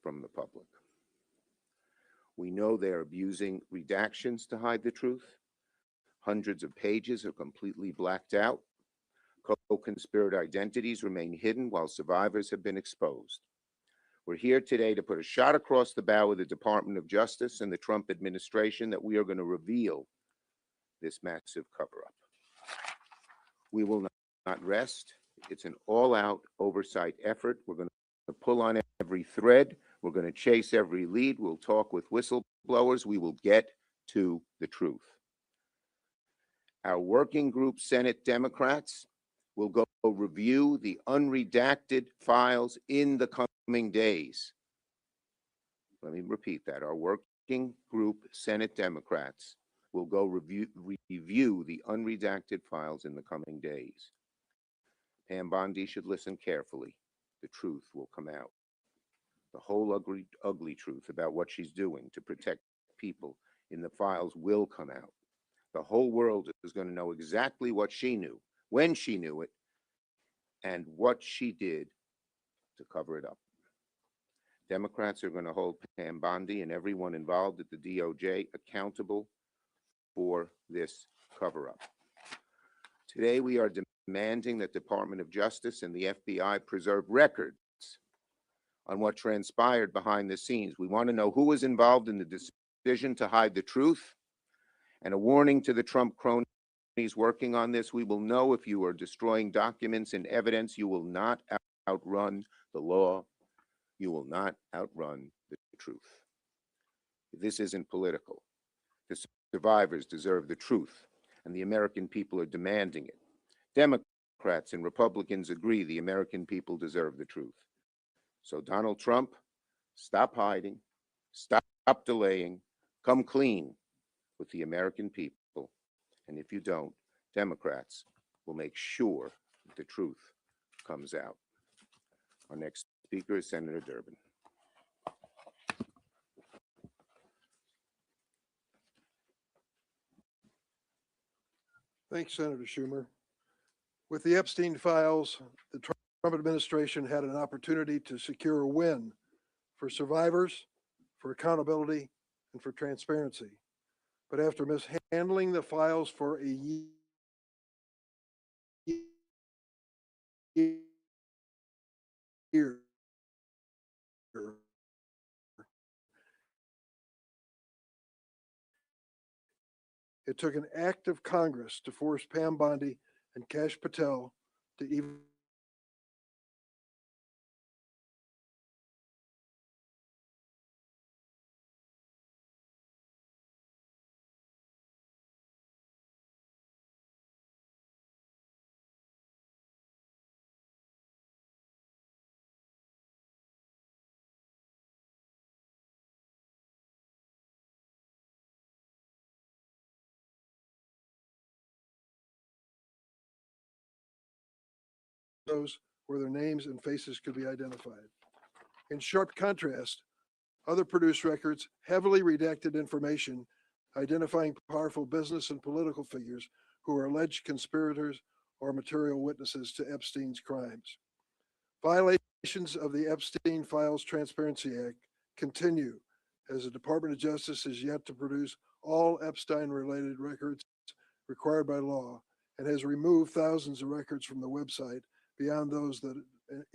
from the public. We know they're abusing redactions to hide the truth. Hundreds of pages are completely blacked out. Co-conspirator identities remain hidden while survivors have been exposed. We're here today to put a shot across the bow of the Department of Justice and the Trump administration that we are going to reveal this massive cover-up. We will not rest. It's an all-out oversight effort. We're going to pull on every thread. We're going to chase every lead. We'll talk with whistleblowers. We will get to the truth. Our working group, Senate Democrats, will go review the unredacted files in the coming days. Let me repeat that. Our working group, Senate Democrats, will go review the unredacted files in the coming days. Pam Bondi should listen carefully. The truth will come out. The whole ugly truth about what she's doing to protect people in the files will come out. The whole world is going to know exactly what she knew, when she knew it, and what she did to cover it up. Democrats are going to hold Pam Bondi and everyone involved at the DOJ accountable for this cover-up. Today, we are demanding that the Department of Justice and the FBI preserve records on what transpired behind the scenes. We want to know who was involved in the decision to hide the truth, and a warning to the Trump cronies working on this. We will know if you are destroying documents and evidence. You will not outrun the law. You will not outrun the truth. This isn't political. The survivors deserve the truth, and the American people are demanding it. Democrats and Republicans agree the American people deserve the truth. So Donald Trump, stop hiding, stop delaying, come clean with the American people. And if you don't, Democrats will make sure that the truth comes out. Our next speaker is Senator Durbin. Thanks, Senator Schumer. With the Epstein files, the Trump administration had an opportunity to secure a win for survivors, for accountability, and for transparency. But after mishandling the files for a year, it took an act of Congress to force Pam Bondi and Kash Patel to even those where their names and faces could be identified. In sharp contrast, other produced records heavily redacted information identifying powerful business and political figures who are alleged conspirators or material witnesses to Epstein's crimes. Violations of the Epstein Files Transparency Act continue as the Department of Justice is yet to produce all Epstein-related records required by law and has removed thousands of records from the website beyond those that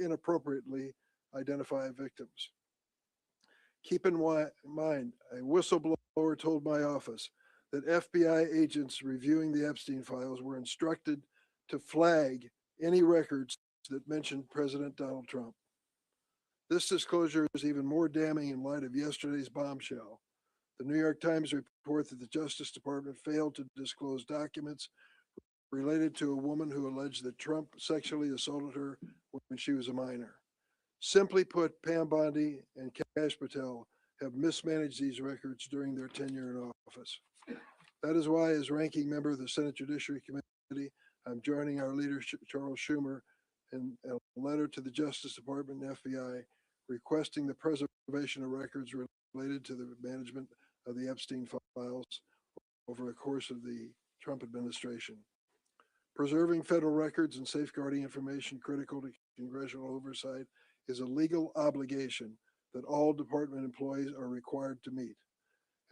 inappropriately identify victims. Keep in mind, a whistleblower told my office that FBI agents reviewing the Epstein files were instructed to flag any records that mentioned President Donald Trump. This disclosure is even more damning in light of yesterday's bombshell. The New York Times report that the Justice Department failed to disclose documents related to a woman who alleged that Trump sexually assaulted her when she was a minor. Simply put, Pam Bondi and Kash Patel have mismanaged these records during their tenure in office. That is why, as ranking member of the Senate Judiciary Committee, I'm joining our leader, Charles Schumer, in a letter to the Justice Department and FBI requesting the preservation of records related to the management of the Epstein files over the course of the Trump administration. Preserving federal records and safeguarding information critical to congressional oversight is a legal obligation that all department employees are required to meet.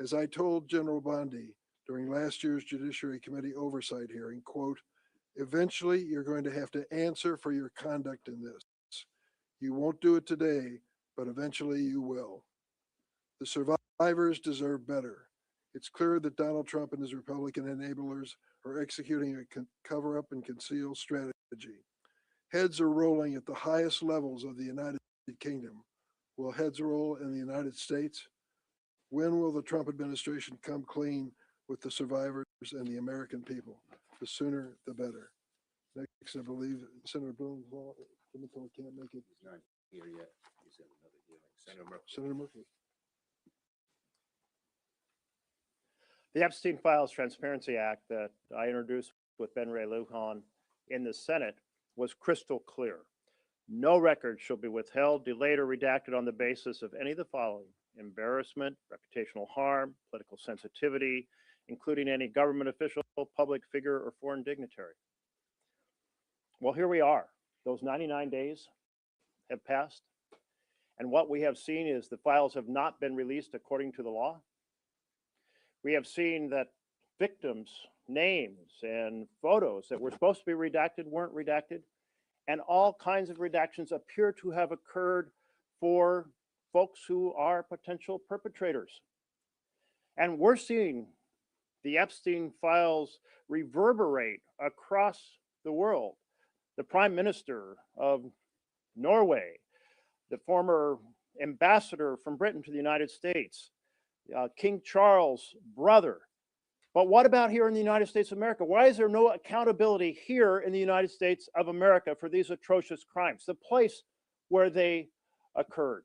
As I told General Bondi during last year's Judiciary Committee oversight hearing, quote, eventually you're going to have to answer for your conduct in this. You won't do it today, but eventually you will. The survivors deserve better. It's clear that Donald Trump and his Republican enablers are executing a cover up and conceal strategy. Heads are rolling at the highest levels of the United Kingdom. Will heads roll in the United States? When will the Trump administration come clean with the survivors and the American people? The sooner, the better. Next, I believe Senator Blumenthal can't make it. He's not here yet. He's in another hearing. Senator Murphy. Senator Murphy. The Epstein Files Transparency Act that I introduced with Ben Ray Lujan in the Senate was crystal clear. No record shall be withheld, delayed, or redacted on the basis of any of the following: embarrassment, reputational harm, political sensitivity, including any government official, public figure, or foreign dignitary. Well, here we are. Those 99 days have passed, and what we have seen is the files have not been released according to the law. We have seen that victims' names and photos that were supposed to be redacted weren't redacted, and all kinds of redactions appear to have occurred for folks who are potential perpetrators. And we're seeing the Epstein files reverberate across the world. The Prime Minister of Norway, the former ambassador from Britain to the United States, King Charles' brother. But what about here in the United States of America? Why is there no accountability here in the United States of America for these atrocious crimes, the place where they occurred?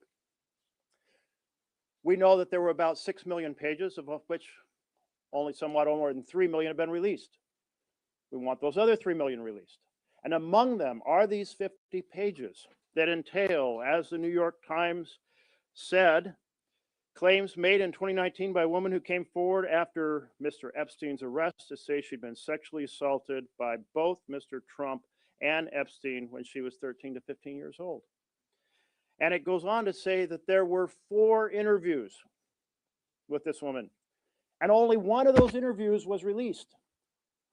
We know that there were about 6 million pages, of which only somewhat more than 3 million have been released. We want those other 3 million released. And among them are these 50 pages that entail, as the New York Times said, claims made in 2019 by a woman who came forward after Mr. Epstein's arrest to say she'd been sexually assaulted by both Mr. Trump and Epstein when she was 13 to 15 years old. And it goes on to say that there were 4 interviews with this woman, and only one of those interviews was released.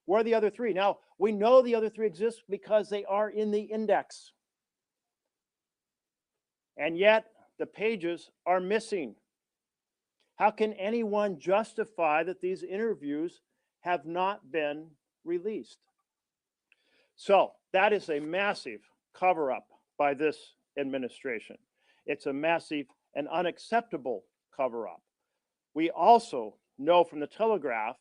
Where are the other 3? Now, we know the other 3 exist because they are in the index. And yet, the pages are missing. How can anyone justify that these interviews have not been released? So that is a massive cover-up by this administration. It's a massive and unacceptable cover-up. We also know from the Telegraph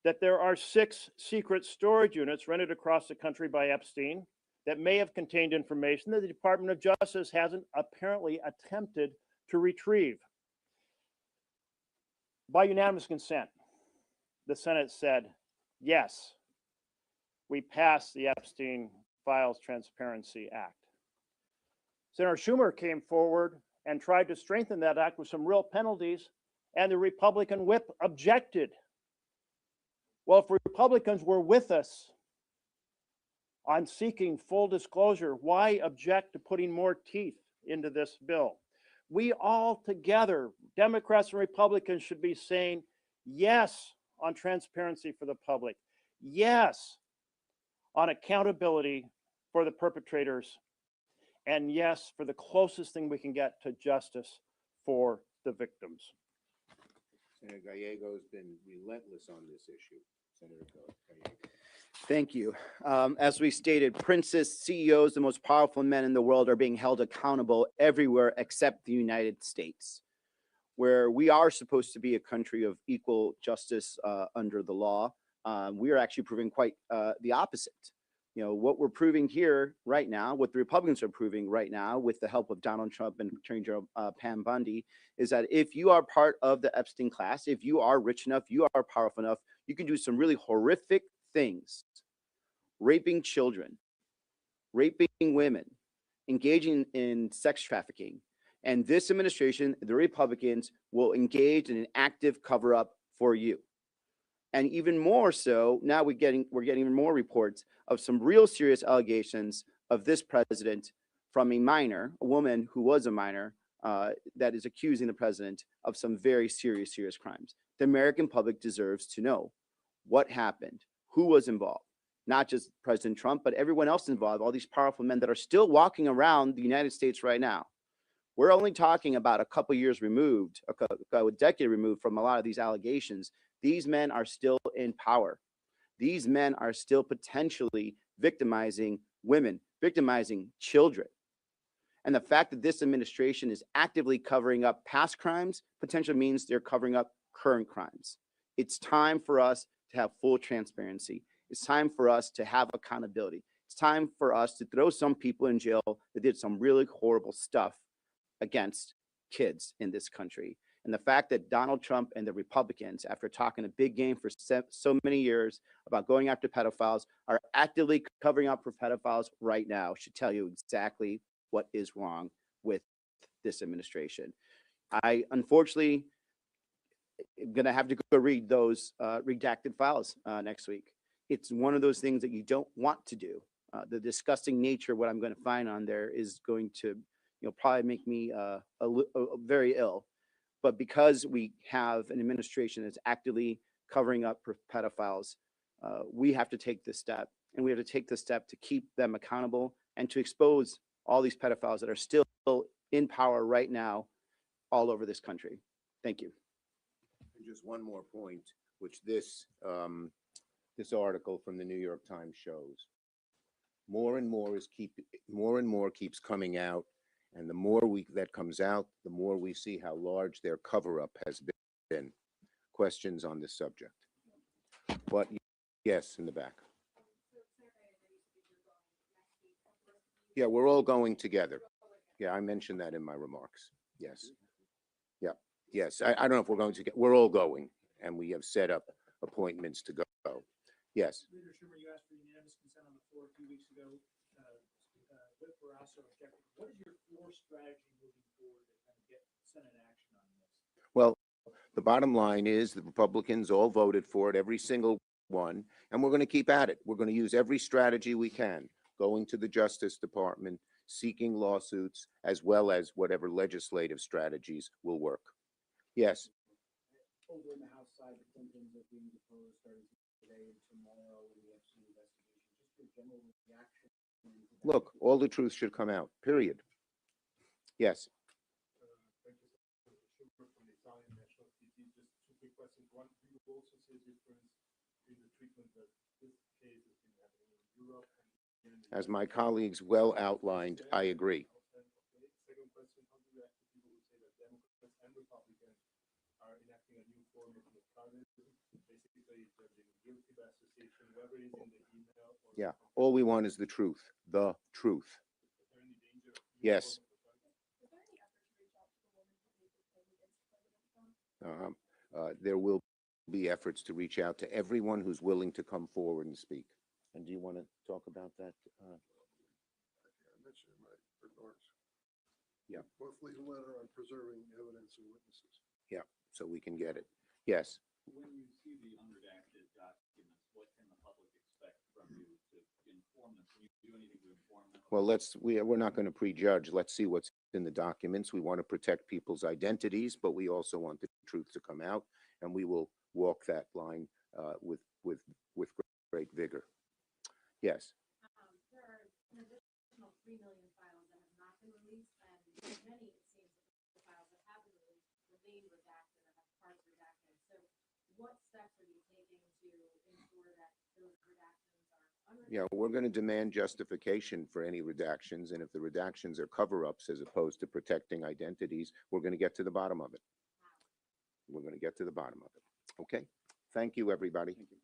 that there are 6 secret storage units rented across the country by Epstein that may have contained information that the Department of Justice hasn't apparently attempted to retrieve. By unanimous consent, the Senate said, yes, we passed the Epstein Files Transparency Act. Senator Schumer came forward and tried to strengthen that act with some real penalties, and the Republican whip objected. Well, if Republicans were with us on seeking full disclosure, why object to putting more teeth into this bill? We all together, Democrats and Republicans, should be saying yes on transparency for the public, yes on accountability for the perpetrators, and yes for the closest thing we can get to justice for the victims. Senator Gallego has been relentless on this issue. Senator Gallego. Thank you. As we stated, princes, CEOs, the most powerful men in the world are being held accountable everywhere except the United States, where we are supposed to be a country of equal justice under the law. We are actually proving quite the opposite. You know, what we're proving here right now, what the Republicans are proving right now with the help of Donald Trump and Attorney General Pam Bondi, is that if you are part of the Epstein class, if you are rich enough, you are powerful enough, you can do some really horrific things: raping children, raping women, engaging in sex trafficking. And this administration, the Republicans, will engage in an active cover-up for you. And even more so, now we're getting even more reports of some real serious allegations of this president from a minor, a woman who was a minor, that is accusing the president of some very serious, serious crimes. The American public deserves to know what happened, who was involved, not just President Trump, but everyone else involved, all these powerful men that are still walking around the United States right now. We're only talking about a couple years removed, a decade removed from a lot of these allegations. These men are still in power. These men are still potentially victimizing women, victimizing children. And the fact that this administration is actively covering up past crimes potentially means they're covering up current crimes. It's time for us to have full transparency. It's time for us to have accountability. It's time for us to throw some people in jail that did some really horrible stuff against kids in this country. And the fact that Donald Trump and the Republicans, after talking a big game for so many years about going after pedophiles, are actively covering up for pedophiles right now should tell you exactly what is wrong with this administration. I unfortunately am going to have to go read those redacted files next week. It's one of those things that you don't want to do. The disgusting nature of what I'm going to find on there is going to, probably make me very ill. But because we have an administration that's actively covering up for pedophiles, we have to take this step, and we have to take the step to keep them accountable and to expose all these pedophiles that are still in power right now all over this country. Thank you. And just one more point, which this article from the New York Times shows. More and more keeps coming out, and the more that comes out, the more we see how large their cover-up has been. Questions on this subject? But yes, in the back. Yeah, we're all going together. Yeah, I mentioned that in my remarks. Yes. Yeah. Yes. I don't know if we're going to get. We're all going, and we have set up appointments to go. Yes. Leader Schumer, you asked for unanimous consent on the floor a few weeks ago. Whip were also objecting. What is your floor strategy moving forward to kind of get Senate action on this? Well, the bottom line is the Republicans all voted for it, every single one, and we're going to keep at it. We're going to use every strategy we can, going to the Justice Department, seeking lawsuits, as well as whatever legislative strategies will work. Yes. Over in the House side, the Clintons are being deposed starting today and tomorrow in the Epstein investigation. Just your general reaction. Look, all the truth should come out, period. Yes. Thank you, Schumer, from the Italian National TV. Just two quick questions. One, do you also see a difference in the treatment that this case has been happening in Europe? As my colleagues well outlined, I agree. Second question, how do you react to people who say that Democrats and Republicans are enacting a new form of McCarthyism? Basically, they're being guilty by association, whoever is in the email. Yeah, all we want is the truth, the truth. Yes. There will be efforts to reach out to everyone who's willing to come forward and speak. And do you want to talk about that? I mentioned in my remarks. Yeah. Both lead a letter on preserving evidence and witnesses. Yeah, so we can get it. Yes. When you see the unredacted documents, what can the public expect from you to inform them? Can you do anything to inform them? Well, we're not going to prejudge. Let's see what's in the documents. We want to protect people's identities, but we also want the truth to come out, and we will walk that line with great vigor. Yes. There are an additional 3 million files that have not been released, and many, it seems, of the files that have been released remain redacted or have parts redacted. So what steps are you taking to ensure that those redactions are unredacted? Yeah, we're going to demand justification for any redactions, and if the redactions are cover-ups as opposed to protecting identities, we're going to get to the bottom of it. We're going to get to the bottom of it. Okay? Thank you, everybody. Thank you.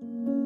you.